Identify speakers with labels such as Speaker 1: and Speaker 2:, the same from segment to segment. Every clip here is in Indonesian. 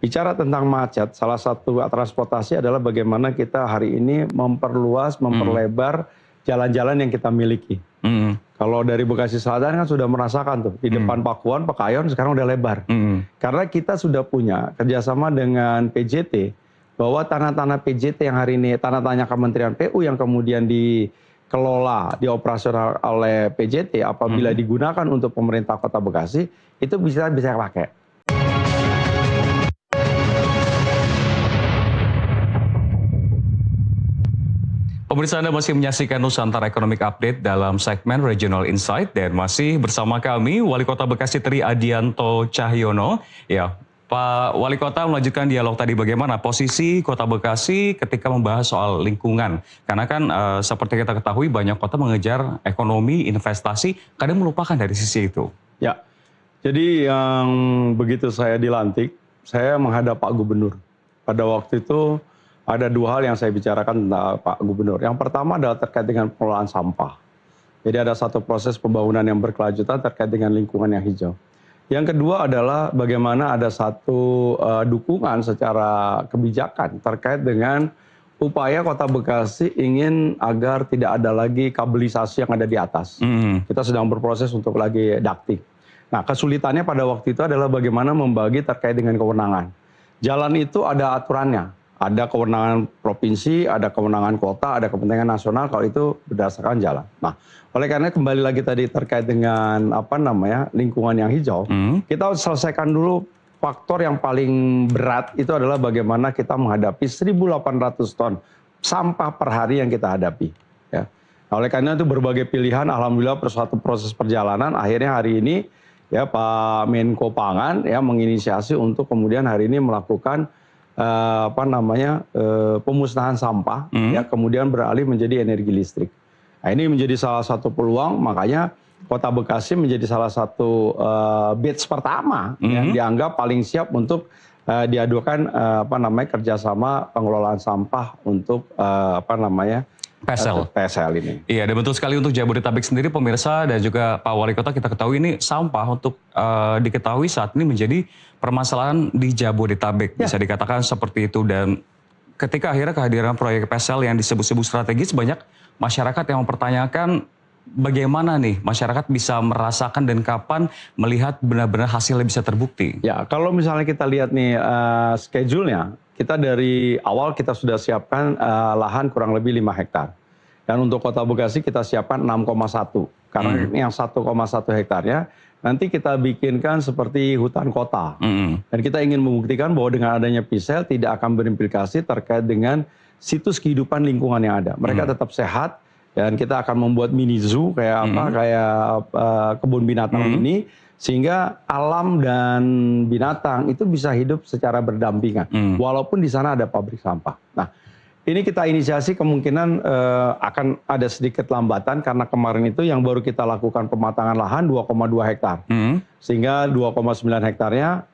Speaker 1: Bicara tentang macet, salah satu transportasi adalah bagaimana kita hari ini memperluas, memperlebar jalan-jalan yang kita miliki.
Speaker 2: Mhm.
Speaker 1: Kalau dari Bekasi Selatan kan sudah merasakan tuh, di depan Pakuan, Pekayon sekarang udah lebar. Karena kita sudah punya kerjasama dengan PJT, bahwa tanah-tanah PJT yang hari ini, tanah-tanah Kementerian PU yang kemudian dikelola, dioperasional oleh PJT, apabila digunakan untuk pemerintah Kota Bekasi, itu bisa pakai.
Speaker 2: Pemirsa, Anda masih menyaksikan Nusantara Economic Update dalam segmen Regional Insight dan masih bersama kami Wali Kota Bekasi Tri Adianto Cahyono. Ya, Pak Wali Kota melanjutkan dialog tadi bagaimana posisi Kota Bekasi ketika membahas soal lingkungan. Karena kan seperti kita ketahui banyak kota mengejar ekonomi, investasi, kadang melupakan dari sisi itu.
Speaker 1: Ya, jadi yang begitu saya dilantik, saya menghadap Pak Gubernur. Pada waktu itu ada dua hal yang saya bicarakan tentang Pak Gubernur. Yang pertama adalah terkait dengan pengelolaan sampah. Jadi ada satu proses pembangunan yang berkelanjutan terkait dengan lingkungan yang hijau. Yang kedua adalah bagaimana ada satu dukungan secara kebijakan terkait dengan upaya Kota Bekasi ingin agar tidak ada lagi kabelisasi yang ada di atas. Kita sedang berproses untuk lagi ducting. Nah, kesulitannya pada waktu itu adalah bagaimana membagi terkait dengan kewenangan. Jalan itu ada aturannya. Ada kewenangan provinsi, ada kewenangan kota, ada kepentingan nasional kalau itu berdasarkan jalan. Nah, oleh karena kembali lagi tadi terkait dengan lingkungan yang hijau, kita harus selesaikan dulu faktor yang paling berat itu adalah bagaimana kita menghadapi 1.800 ton sampah per hari yang kita hadapi. Ya. Nah, oleh karena itu berbagai pilihan, alhamdulillah suatu proses perjalanan, akhirnya hari ini ya Pak Menko Pangan ya menginisiasi untuk kemudian hari ini melakukan pemusnahan sampah, ya kemudian beralih menjadi energi listrik. Nah, ini menjadi salah satu peluang, makanya Kota Bekasi menjadi salah satu batch pertama yang dianggap paling siap untuk diadukan kerjasama pengelolaan sampah untuk PSL ini.
Speaker 2: Iya, dan betul sekali untuk Jabodetabek sendiri pemirsa dan juga Pak Wali Kota kita ketahui ini sampah untuk diketahui saat ini menjadi permasalahan di Jabodetabek. Bisa dikatakan seperti itu dan ketika akhirnya kehadiran proyek PSL yang disebut-sebut strategis banyak masyarakat yang mempertanyakan bagaimana nih masyarakat bisa merasakan dan kapan melihat benar-benar hasilnya bisa terbukti.
Speaker 1: Ya, kalau misalnya kita lihat nih schedule-nya, kita dari awal kita sudah siapkan lahan kurang lebih 5 hektar. Dan untuk Kota Bekasi kita siapkan 6,1. Karena yang 1,1 hektarnya nanti kita bikinkan seperti hutan kota. Dan kita ingin membuktikan bahwa dengan adanya PSL tidak akan berimplikasi terkait dengan situs kehidupan lingkungan yang ada. Mereka tetap sehat dan kita akan membuat mini zoo kayak kebun binatang ini. Sehingga alam dan binatang itu bisa hidup secara berdampingan, walaupun di sana ada pabrik sampah. Nah, ini kita inisiasi kemungkinan akan ada sedikit lambatan karena kemarin itu yang baru kita lakukan pematangan lahan 2,2 hektar. Sehingga 2,9 hektarnya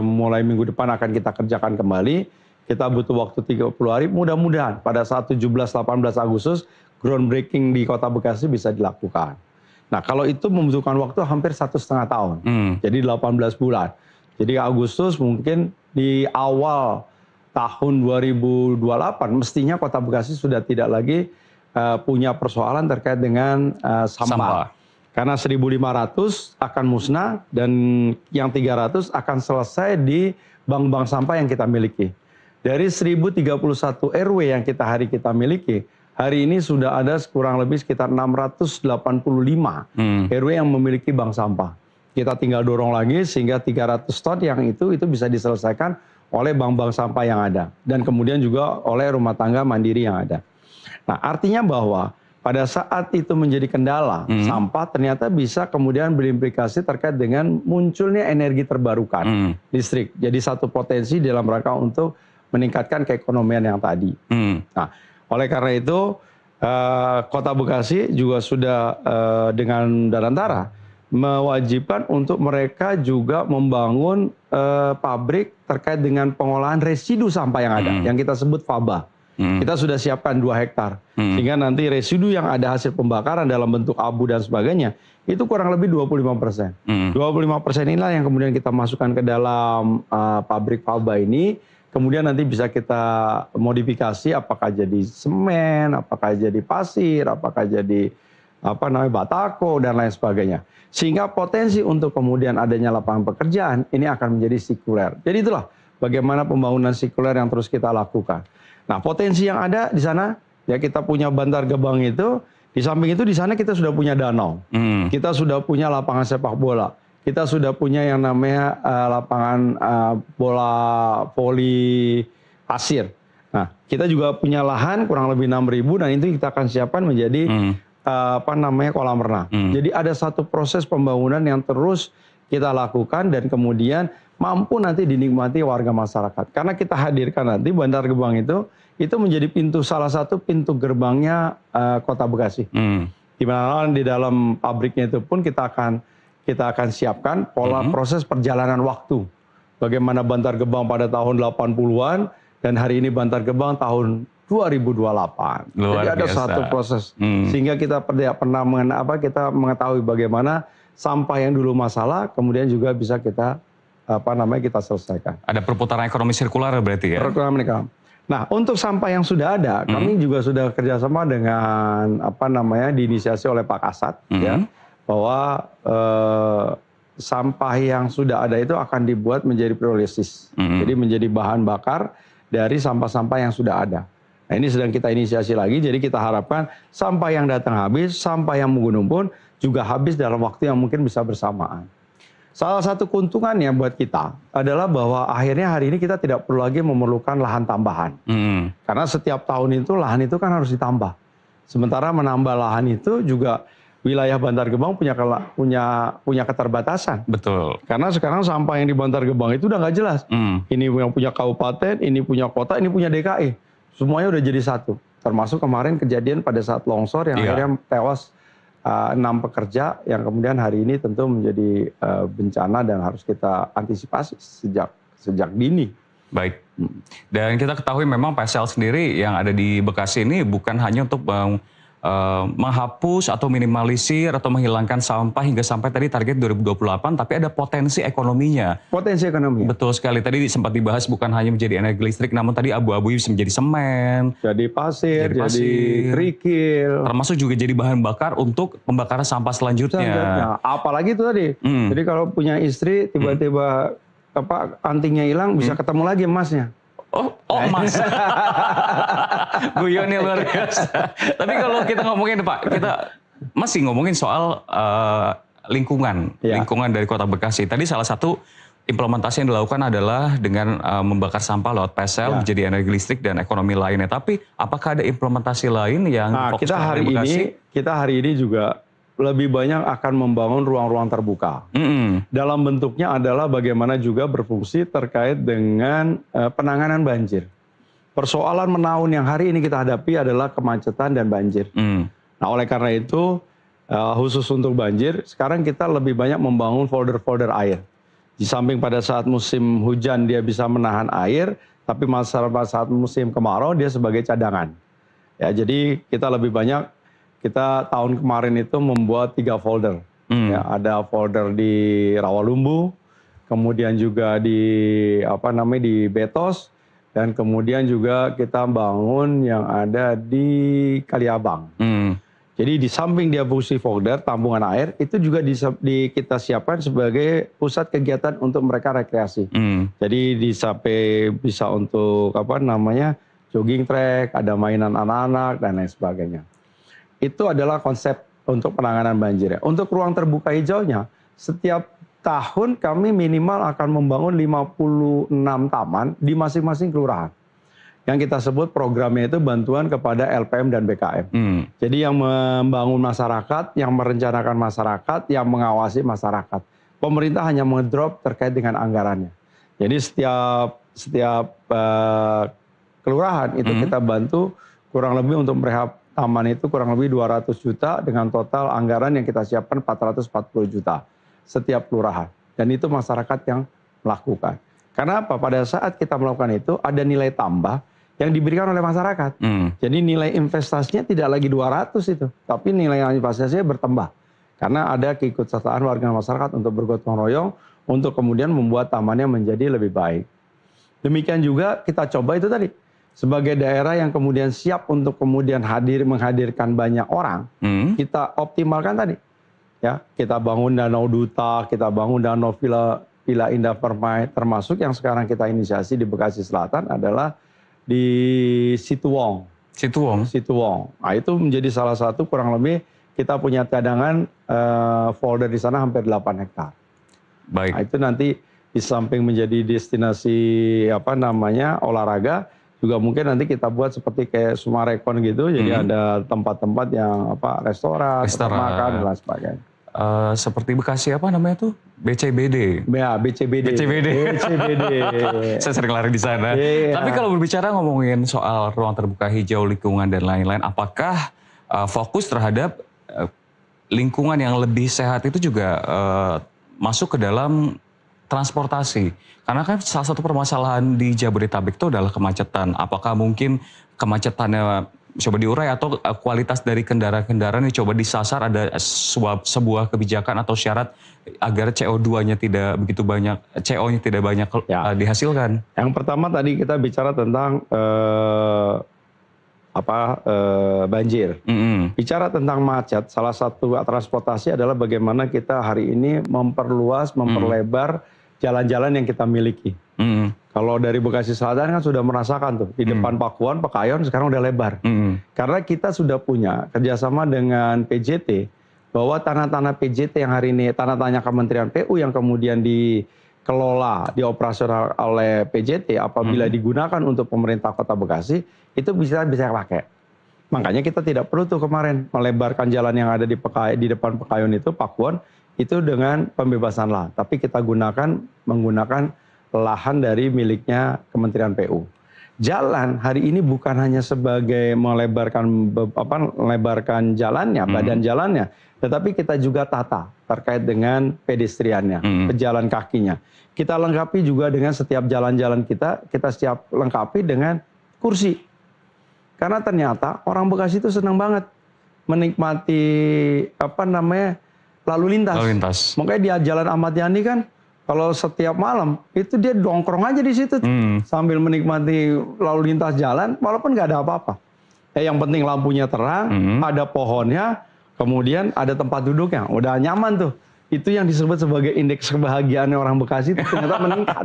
Speaker 1: mulai minggu depan akan kita kerjakan kembali. Kita butuh waktu 30 hari, mudah-mudahan pada saat 17-18 Agustus groundbreaking di Kota Bekasi bisa dilakukan. Nah, kalau itu membutuhkan waktu hampir 1,5 tahun, jadi 18 bulan. Jadi Agustus mungkin di awal tahun 2028 mestinya Kota Bekasi sudah tidak lagi punya persoalan terkait dengan sampah. Karena 1.500 akan musnah dan yang 300 akan selesai di bank-bank sampah yang kita miliki. Dari 1.031 RW yang hari kita miliki, hari ini sudah ada kurang lebih sekitar 685 RW yang memiliki bank sampah. Kita tinggal dorong lagi sehingga 300 ton yang itu bisa diselesaikan oleh bank-bank sampah yang ada. Dan kemudian juga oleh rumah tangga mandiri yang ada. Nah, artinya bahwa pada saat itu menjadi kendala, sampah ternyata bisa kemudian berimplikasi terkait dengan munculnya energi terbarukan, listrik. Jadi satu potensi dalam rangka untuk meningkatkan keekonomian yang tadi. Nah, oleh karena itu, Kota Bekasi juga sudah dengan Danantara mewajibkan untuk mereka juga membangun pabrik terkait dengan pengolahan residu sampah yang ada, yang kita sebut FABA. Kita sudah siapkan 2 hektar. Sehingga nanti residu yang ada hasil pembakaran dalam bentuk abu dan sebagainya, itu kurang lebih 25%. 25% inilah yang kemudian kita masukkan ke dalam pabrik faba ini. Kemudian nanti bisa kita modifikasi apakah jadi semen, apakah jadi pasir, apakah jadi batako dan lain sebagainya. Sehingga potensi untuk kemudian adanya lapangan pekerjaan ini akan menjadi sirkuler. Jadi itulah bagaimana pembangunan sirkuler yang terus kita lakukan. Nah, potensi yang ada di sana ya kita punya Bantar Gebang itu, di samping itu di sana kita sudah punya danau. Kita sudah punya lapangan sepak bola. Kita sudah punya yang namanya lapangan bola voli pasir. Nah, kita juga punya lahan kurang lebih 6.000 dan itu kita akan siapkan menjadi kolam renang. Jadi ada satu proses pembangunan yang terus kita lakukan dan kemudian mampu nanti dinikmati warga masyarakat. Karena kita hadirkan nanti Bantar Gebang itu menjadi salah satu pintu gerbangnya Kota Bekasi. Di mana di dalam pabriknya itu pun kita akan siapkan pola proses perjalanan waktu. Bagaimana Bantar Gebang pada tahun 80-an dan hari ini Bantar Gebang tahun 2028. Jadi ada satu proses sehingga kita pernah kita mengetahui bagaimana sampah yang dulu masalah kemudian juga bisa kita kita selesaikan. Ada
Speaker 2: perputaran ekonomi sirkular berarti ya?
Speaker 1: Nah, untuk sampah yang sudah ada, kami juga sudah kerjasama dengan diinisiasi oleh Pak Kasat ya, bahwa sampah yang sudah ada itu akan dibuat menjadi pyrolysis. Jadi menjadi bahan bakar dari sampah-sampah yang sudah ada. Nah, ini sedang kita inisiasi lagi, jadi kita harapkan sampah yang datang habis, sampah yang menggunung pun juga habis dalam waktu yang mungkin bisa bersamaan. Salah satu keuntungannya buat kita adalah bahwa akhirnya hari ini kita tidak perlu lagi memerlukan lahan tambahan. Karena setiap tahun itu lahan itu kan harus ditambah. Sementara menambah lahan itu juga wilayah Bantar Gebang punya keterbatasan.
Speaker 2: Betul.
Speaker 1: Karena sekarang sampah yang di Bantar Gebang itu udah nggak jelas. Ini yang punya kabupaten, ini punya kota, ini punya DKI. Semuanya udah jadi satu. Termasuk kemarin kejadian pada saat longsor yang akhirnya tewas 6 pekerja yang kemudian hari ini tentu menjadi bencana dan harus kita antisipasi sejak dini.
Speaker 2: Baik. Dan kita ketahui memang PSL sendiri yang ada di Bekasi ini bukan hanya untuk menghapus atau minimalisir atau menghilangkan sampah hingga sampai tadi target 2028, tapi ada potensi ekonominya.
Speaker 1: Potensi ekonomi.
Speaker 2: Betul sekali. Tadi sempat dibahas bukan hanya menjadi energi listrik, namun tadi abu-abu bisa menjadi semen,
Speaker 1: jadi pasir, jadi kerikil.
Speaker 2: Termasuk juga jadi bahan bakar untuk pembakaran sampah selanjutnya.
Speaker 1: Apalagi itu tadi. Jadi kalau punya istri tiba-tiba antingnya hilang, bisa ketemu lagi emasnya.
Speaker 2: Oh emas. Guyonnya luar biasa. Tapi kalau kita ngomongin Pak, kita masih ngomongin soal lingkungan dari Kota Bekasi. Tadi salah satu implementasi yang dilakukan adalah dengan membakar sampah lewat PSL menjadi energi listrik dan ekonomi lainnya. Tapi apakah ada implementasi lain yang fokus
Speaker 1: pada Bekasi? Kita hari ini juga lebih banyak akan membangun ruang-ruang terbuka. Dalam bentuknya adalah bagaimana juga berfungsi terkait dengan penanganan banjir. Persoalan menahun yang hari ini kita hadapi adalah kemacetan dan banjir. Nah, oleh karena itu khusus untuk banjir, sekarang kita lebih banyak membangun folder-folder air. Di samping pada saat musim hujan dia bisa menahan air, tapi saat musim kemarau dia sebagai cadangan. Ya, jadi kita lebih banyak. Kita tahun kemarin itu membuat 3 folder. Ya, ada folder di Rawalumbu, kemudian juga di di Betos, dan kemudian juga kita bangun yang ada di Kaliabang. Jadi di samping dia fungsi folder tampungan air, itu juga kita siapkan sebagai pusat kegiatan untuk mereka rekreasi. Jadi bisa untuk jogging track, ada mainan anak-anak dan lain sebagainya. Itu adalah konsep untuk penanganan banjir. Untuk ruang terbuka hijaunya, setiap tahun kami minimal akan membangun 56 taman di masing-masing kelurahan. Yang kita sebut programnya itu bantuan kepada LPM dan BKM. Jadi yang membangun masyarakat, yang merencanakan masyarakat, yang mengawasi masyarakat. Pemerintah hanya mengedrop terkait dengan anggarannya. Jadi setiap kelurahan itu kita bantu kurang lebih untuk merehab taman itu kurang lebih 200 juta dengan total anggaran yang kita siapkan 440 juta setiap kelurahan. Dan itu masyarakat yang melakukan. Karena apa? Pada saat kita melakukan itu ada nilai tambah yang diberikan oleh masyarakat. Jadi nilai investasinya tidak lagi 200 itu, tapi nilai investasinya bertambah. Karena ada keikutsertaan warga masyarakat untuk bergotong royong untuk kemudian membuat tamannya menjadi lebih baik. Demikian juga kita coba itu tadi, sebagai daerah yang kemudian siap untuk kemudian menghadirkan banyak orang, kita optimalkan tadi. Ya, kita bangun danau duta, kita bangun danau Villa Indah Permai, termasuk yang sekarang kita inisiasi di Bekasi Selatan adalah di Situwong. Nah, itu menjadi salah satu kurang lebih kita punya cadangan folder di sana hampir 8 hektar.
Speaker 2: Baik.
Speaker 1: Nah, itu nanti di samping menjadi destinasi olahraga, juga mungkin nanti kita buat seperti kayak Sumarekon gitu, jadi ada tempat-tempat yang restoran, tempat makan dan lain sebagainya.
Speaker 2: Seperti Bekasi apa namanya tuh? BCBD.
Speaker 1: Ya, BCBD.
Speaker 2: Saya sering lari di sana. Tapi kalau berbicara ngomongin soal ruang terbuka hijau, lingkungan dan lain-lain, apakah fokus terhadap lingkungan yang lebih sehat itu juga masuk ke dalam transportasi? Karena kan salah satu permasalahan di Jabodetabek itu adalah kemacetan. Apakah mungkin kemacetannya coba diurai atau kualitas dari kendaraan-kendaraan yang coba disasar, ada sebuah kebijakan atau syarat agar CO2-nya tidak begitu banyak, CO-nya tidak banyak dihasilkan? Yang
Speaker 1: pertama tadi kita bicara tentang banjir. Bicara tentang macet, salah satu transportasi adalah bagaimana kita hari ini memperluas, memperlebar jalan-jalan yang kita miliki. Kalau dari Bekasi Selatan kan sudah merasakan tuh, di depan Pakuan, Pekayon sekarang udah lebar. Karena kita sudah punya kerjasama dengan PJT, bahwa tanah-tanah PJT yang hari ini, tanah-tanah Kementerian PU yang kemudian dikelola, dioperasional oleh PJT, apabila digunakan untuk pemerintah Kota Bekasi, itu bisa pakai. Makanya kita tidak perlu tuh kemarin melebarkan jalan yang ada di depan Pekayon itu, Pakuan, itu dengan pembebasan lahan. Tapi kita menggunakan lahan dari miliknya Kementerian PU. Jalan hari ini bukan hanya sebagai melebarkan jalannya, badan jalannya, tetapi kita juga tata terkait dengan pedestriannya, pejalan kakinya. Kita lengkapi juga dengan setiap jalan-jalan kita siap lengkapi dengan kursi. Karena ternyata orang Bekasi itu senang banget menikmati lalu lintas. Makanya di Jalan Ahmad Yani kan, kalau setiap malam itu dia dongkrong aja di situ sambil menikmati lalu lintas jalan, walaupun nggak ada apa-apa. Yang penting lampunya terang, ada pohonnya, kemudian ada tempat duduknya, udah nyaman tuh. Itu yang disebut sebagai indeks kebahagiaan orang Bekasi itu ternyata meningkat.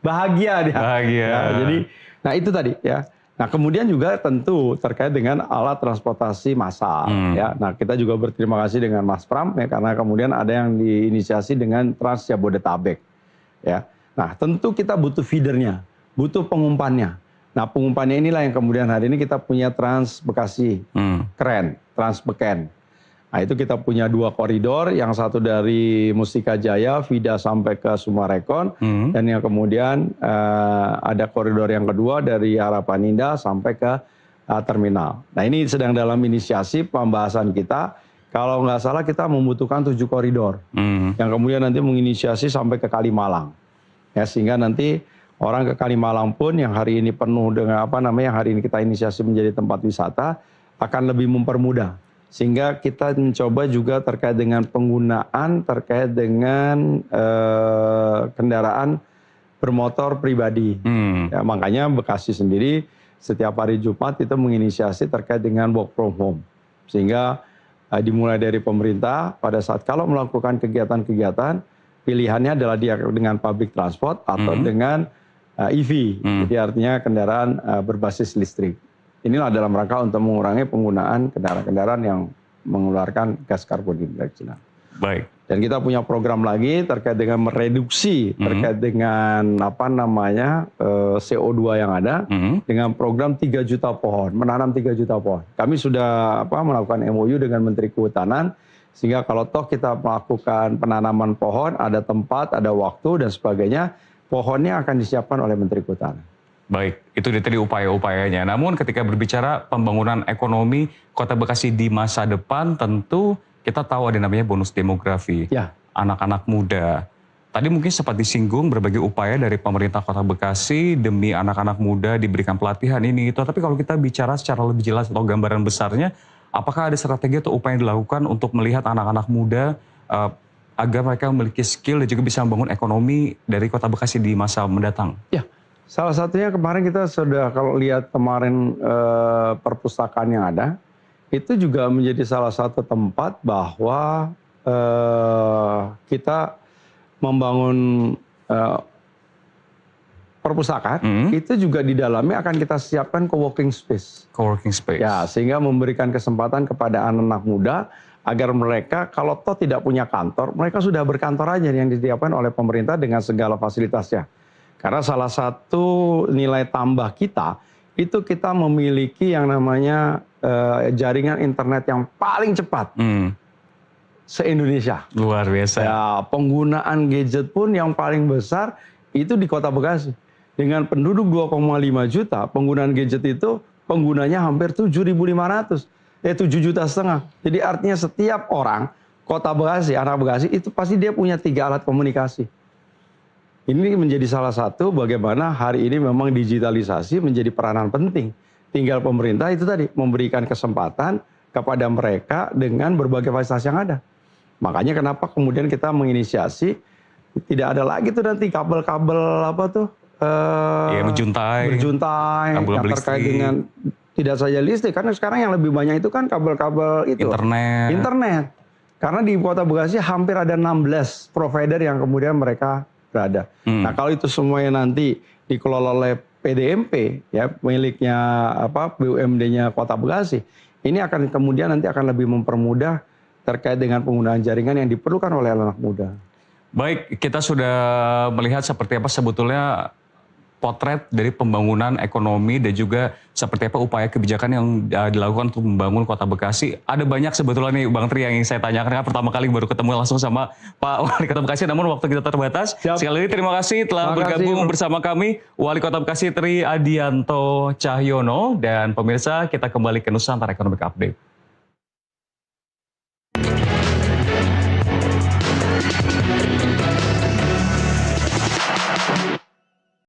Speaker 1: Bahagia dia. Ya, jadi, nah itu tadi ya. Nah kemudian juga tentu terkait dengan alat transportasi massal. Ya. Nah kita juga berterima kasih dengan Mas Pram ya, karena kemudian ada yang diinisiasi dengan Trans Jabodetabek. Ya. Nah tentu kita butuh feedernya, butuh pengumpannya. Nah pengumpannya inilah yang kemudian hari ini kita punya Trans Bekasi, keren, Trans Beken. Nah itu kita punya 2 koridor, yang satu dari Mustika Jaya, Vida sampai ke Sumarekon, dan yang kemudian ada koridor yang kedua dari Harapan Indah sampai ke terminal. Nah ini sedang dalam inisiasi pembahasan kita, kalau nggak salah kita membutuhkan 7 koridor, yang kemudian nanti menginisiasi sampai ke Kalimalang. Ya, sehingga nanti orang ke Kalimalang pun yang hari ini penuh dengan hari ini kita inisiasi menjadi tempat wisata, akan lebih mempermudah. Sehingga kita mencoba juga terkait dengan penggunaan, terkait dengan kendaraan bermotor pribadi. Ya, makanya Bekasi sendiri setiap hari Jumat itu menginisiasi terkait dengan work from home. Sehingga dimulai dari pemerintah pada saat kalau melakukan kegiatan-kegiatan, pilihannya adalah dengan public transport atau dengan EV. Jadi artinya kendaraan berbasis listrik. Inilah dalam rangka untuk mengurangi penggunaan kendaraan-kendaraan yang mengeluarkan gas karbon dioksida.
Speaker 2: Baik.
Speaker 1: Dan kita punya program lagi terkait dengan mereduksi, terkait dengan CO2 yang ada, dengan program 3 juta pohon, menanam 3 juta pohon. Kami sudah melakukan MOU dengan Menteri Kehutanan, sehingga kalau toh kita melakukan penanaman pohon, ada tempat, ada waktu dan sebagainya, pohonnya akan disiapkan oleh Menteri Kehutanan.
Speaker 2: Baik, itu tadi upaya-upayanya. Namun ketika berbicara pembangunan ekonomi Kota Bekasi di masa depan, tentu kita tahu ada namanya bonus demografi.
Speaker 1: Ya.
Speaker 2: Anak-anak muda. Tadi mungkin sempat disinggung berbagai upaya dari pemerintah Kota Bekasi demi anak-anak muda diberikan pelatihan ini itu. Tapi kalau kita bicara secara lebih jelas atau gambaran besarnya, apakah ada strategi atau upaya yang dilakukan untuk melihat anak-anak muda agar mereka memiliki skill dan juga bisa membangun ekonomi dari Kota Bekasi di masa mendatang?
Speaker 1: Ya, salah satunya kemarin kita sudah kalau lihat kemarin perpustakaan yang ada, itu juga menjadi salah satu tempat bahwa kita membangun perpustakaan, itu juga di dalamnya akan kita siapkan co-working space.
Speaker 2: Co-working space.
Speaker 1: Ya, sehingga memberikan kesempatan kepada anak-anak muda agar mereka kalau toh tidak punya kantor, mereka sudah berkantor aja yang disediakan oleh pemerintah dengan segala fasilitasnya. Karena salah satu nilai tambah kita, itu kita memiliki yang namanya jaringan internet yang paling cepat. Se-Indonesia.
Speaker 2: Luar biasa.
Speaker 1: Ya, penggunaan gadget pun yang paling besar itu di Kota Bekasi. Dengan penduduk 2,5 juta, penggunaan gadget itu penggunanya hampir 7.500. 7,5 juta. Jadi artinya setiap orang Kota Bekasi, anak Bekasi itu pasti dia punya 3 alat komunikasi. Ini menjadi salah satu bagaimana hari ini memang digitalisasi menjadi peranan penting. Tinggal pemerintah itu tadi memberikan kesempatan kepada mereka dengan berbagai fasilitas yang ada. Makanya kenapa kemudian kita menginisiasi tidak ada lagi tuh nanti kabel-kabel apa tuh berjuntai yang terkait dengan tidak saja listrik, karena sekarang yang lebih banyak itu kan kabel-kabel itu internet. Karena di Kota Bekasi hampir ada 16 provider yang kemudian mereka berada. Nah, kalau itu semuanya nanti dikelola oleh PDMP ya, miliknya BUMD-nya Kota Bekasi, ini akan kemudian nanti akan lebih mempermudah terkait dengan penggunaan jaringan yang diperlukan oleh anak muda.
Speaker 2: Baik, kita sudah melihat seperti apa sebetulnya potret dari pembangunan ekonomi dan juga seperti apa upaya kebijakan yang dilakukan untuk membangun Kota Bekasi. Ada banyak sebetulnya nih Bang Tri yang ingin saya tanyakan, karena pertama kali baru ketemu langsung sama Pak Wali Kota Bekasi, namun waktu kita terbatas. Siap. Sekali lagi terima kasih telah bergabung bersama kami Wali Kota Bekasi Tri Adianto Cahyono, dan pemirsa kita kembali ke Nusantara Economic Update.